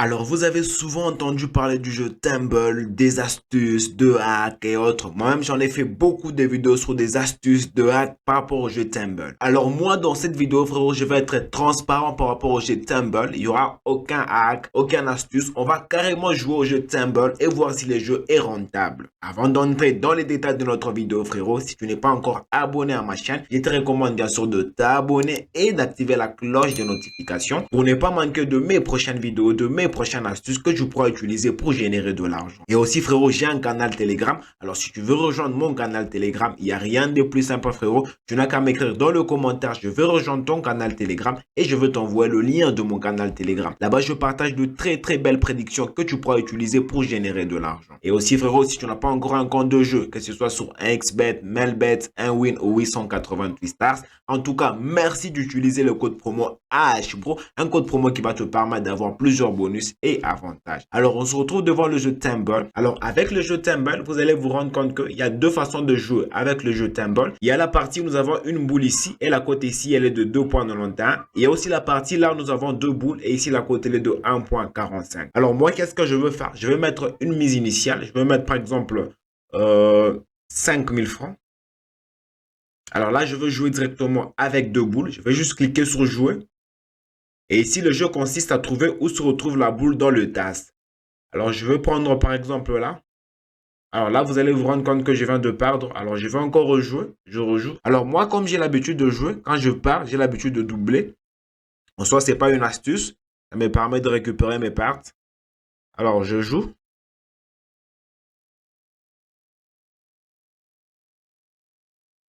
Alors, vous avez souvent entendu parler du jeu Tumble, des astuces, de hacks et autres. Moi-même, j'en ai fait beaucoup de vidéos sur des astuces de hacks par rapport au jeu Tumble. Alors, moi, dans cette vidéo, frérot, je vais être transparent par rapport au jeu Tumble. Il n'y aura aucun hack, aucune astuce. On va carrément jouer au jeu Tumble et voir si le jeu est rentable. Avant d'entrer dans les détails de notre vidéo, frérot, si tu n'es pas encore abonné à ma chaîne, je te recommande bien sûr de t'abonner et d'activer la cloche de notification pour ne pas manquer de mes prochaines vidéos, de mes prochaines astuces que tu pourras utiliser pour générer de l'argent. Et aussi, frérot, j'ai un canal Telegram. Alors, si tu veux rejoindre mon canal Telegram, il n'y a rien de plus simple, frérot. Tu n'as qu'à m'écrire dans le commentaire, je veux rejoindre ton canal Telegram et je veux t'envoyer le lien de mon canal Telegram. Là-bas, je partage de très belles prédictions que tu pourras utiliser pour générer de l'argent. Et aussi, frérot, si tu n'as pas encore un compte de jeu, que ce soit sur 1xBet, Melbet, 1win ou 888 stars, en tout cas, merci d'utiliser le code promo AHBRO, un code promo qui va te permettre d'avoir plusieurs bonus et avantages. Alors, on se retrouve devant le jeu Tumble. Alors, avec le jeu Tumble, vous allez vous rendre compte qu'il y a deux façons de jouer avec le jeu Tumble. Il y a la partie où nous avons une boule ici et la cote ici, elle est de 2,91. Il y a aussi la partie là où nous avons deux boules et ici la cote elle est de 1,45. Alors, moi, qu'est-ce que je veux faire? Je vais mettre une mise initiale. Je vais mettre par exemple 5000 francs. Alors là, je veux jouer directement avec deux boules. Je vais juste cliquer sur jouer. Et ici, le jeu consiste à trouver où se retrouve la boule dans le tas. Alors, je vais prendre par exemple là. Alors là, vous allez vous rendre compte que je viens de perdre. Alors, je vais encore rejouer. Je rejoue. Alors, moi, comme j'ai l'habitude de jouer, quand je perds, j'ai l'habitude de doubler. En soi, ce n'est pas une astuce. Ça me permet de récupérer mes pertes. Alors, je joue.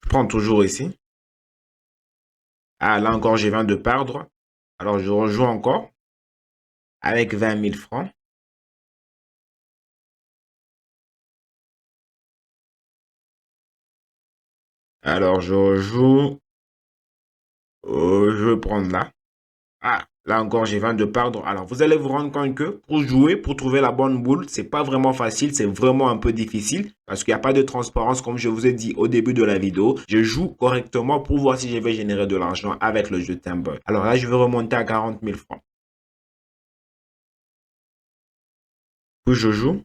Je prends toujours ici. Ah, là encore, je viens de perdre. Alors, je rejoue encore avec 20 000 francs. Alors, je rejoue. Je vais prendre là. Ah, là encore, je viens de perdre. Alors, vous allez vous rendre compte que pour jouer, pour trouver la bonne boule, c'est pas vraiment facile, c'est vraiment un peu difficile parce qu'il n'y a pas de transparence comme je vous ai dit au début de la vidéo. Je joue correctement pour voir si je vais générer de l'argent avec le jeu Tumble. Alors là, je vais remonter à 40 000 francs. Puis je joue.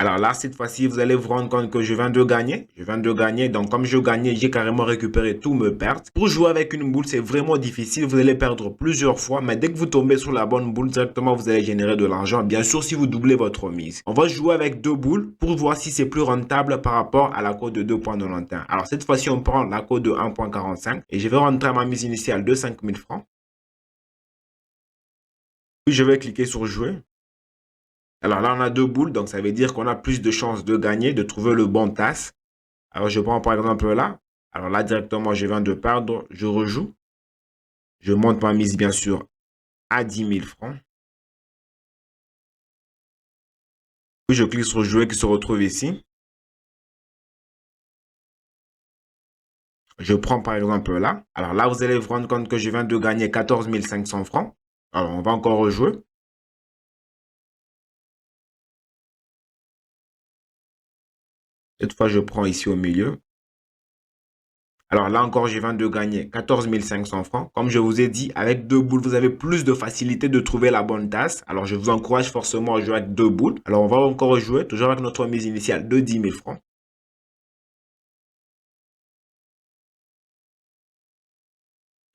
Alors là, cette fois-ci, vous allez vous rendre compte que je viens de gagner. Je viens de gagner. Donc, comme je gagnais, j'ai carrément récupéré tous mes pertes. Pour jouer avec une boule, c'est vraiment difficile. Vous allez perdre plusieurs fois. Mais dès que vous tombez sur la bonne boule, directement, vous allez générer de l'argent. Bien sûr, si vous doublez votre mise. On va jouer avec deux boules pour voir si c'est plus rentable par rapport à la cote de 2,91. Alors, cette fois-ci, on prend la cote de 1,45 et je vais rentrer ma mise initiale de 5 000 francs. Puis, je vais cliquer sur jouer. Alors là, on a deux boules, donc ça veut dire qu'on a plus de chances de gagner, de trouver le bon tas. Alors, je prends par exemple là. Alors là, directement, je viens de perdre. Je rejoue. Je monte ma mise, bien sûr, à 10 000 francs. Puis, je clique sur jouer qui se retrouve ici. Je prends par exemple là. Alors là, vous allez vous rendre compte que je viens de gagner 14 500 francs. Alors, on va encore rejouer. Cette fois, je prends ici au milieu. Alors là encore, je viens de gagner 14 500 francs. Comme je vous ai dit, avec deux boules, vous avez plus de facilité de trouver la bonne tasse. Alors je vous encourage forcément à jouer avec deux boules. Alors on va encore jouer, toujours avec notre mise initiale de 10 000 francs.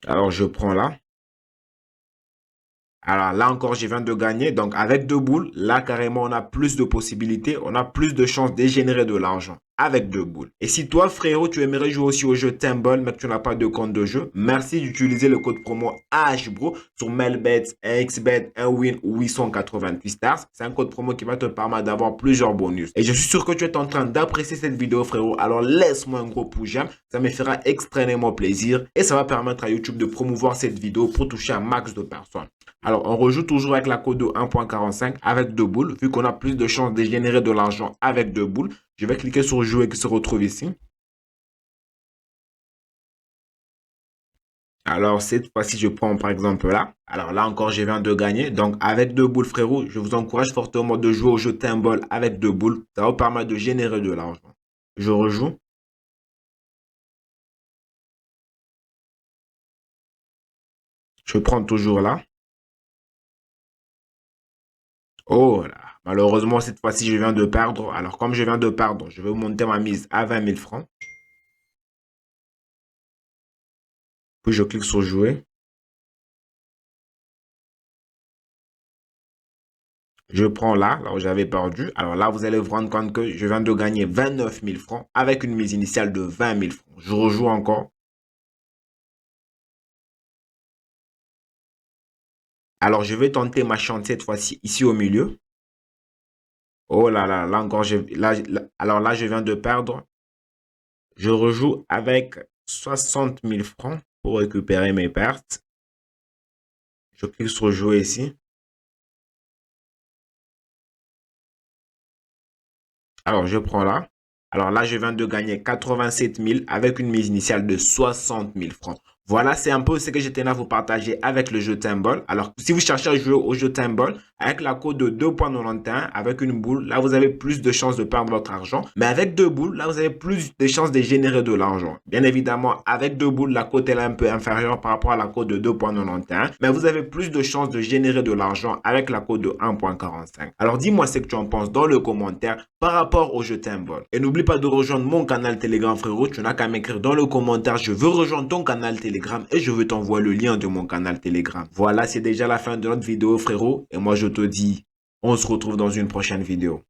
Alors je prends là. Alors là encore, je viens de gagner. Donc avec deux boules, là carrément, on a plus de possibilités. On a plus de chances de générer de l'argent avec deux boules. Et si toi, frérot, tu aimerais jouer aussi au jeu Tumble, mais que tu n'as pas de compte de jeu, merci d'utiliser le code promo AHBRO sur Melbet, 1xBet, 1win ou 888 stars. C'est un code promo qui va te permettre d'avoir plusieurs bonus. Et je suis sûr que tu es en train d'apprécier cette vidéo, frérot. Alors laisse-moi un gros pouce j'aime. Ça me fera extrêmement plaisir. Et ça va permettre à YouTube de promouvoir cette vidéo pour toucher un max de personnes. Alors, on rejoue toujours avec la cote de 1,45 avec deux boules. Vu qu'on a plus de chances de générer de l'argent avec deux boules, je vais cliquer sur jouer qui se retrouve ici. Alors, cette fois-ci, je prends par exemple là. Alors là encore, je viens de gagner. Donc, avec deux boules, frérot, je vous encourage fortement de jouer au jeu Tumble avec deux boules. Ça va vous permettre de générer de l'argent. Je rejoue. Je prends toujours là. Oh là, malheureusement, cette fois-ci, je viens de perdre. Alors, comme je viens de perdre, je vais monter ma mise à 20 000 francs. Puis, je clique sur jouer. Je prends là où j'avais perdu. Alors là, vous allez vous rendre compte que je viens de gagner 29 000 francs avec une mise initiale de 20 000 francs. Je rejoue encore. Alors, je vais tenter ma chance cette fois-ci ici au milieu. Oh là là, là encore, alors là, je viens de perdre. Je rejoue avec 60 000 francs pour récupérer mes pertes. Je clique sur jouer ici. Alors, je prends là. Alors là, je viens de gagner 87 000 avec une mise initiale de 60 000 francs. Voilà, c'est un peu ce que j'étais là à vous partager avec le jeu Timball. Alors, si vous cherchez à jouer au jeu Timball, avec la cote de 2,91, avec une boule, là, vous avez plus de chances de perdre votre argent. Mais avec deux boules, là, vous avez plus de chances de générer de l'argent. Bien évidemment, avec deux boules, la cote est un peu inférieure par rapport à la cote de 2,91. Mais vous avez plus de chances de générer de l'argent avec la cote de 1,45. Alors, dis-moi ce que tu en penses dans le commentaire par rapport au jeu Timball. Et n'oublie pas de rejoindre mon canal Telegram, frérot. Tu n'as qu'à m'écrire dans le commentaire, je veux rejoindre ton canal Telegram et je veux t'envoyer le lien de mon canal Telegram. Voilà, c'est déjà la fin de notre vidéo, frérot. Et moi, je te dis, on se retrouve dans une prochaine vidéo.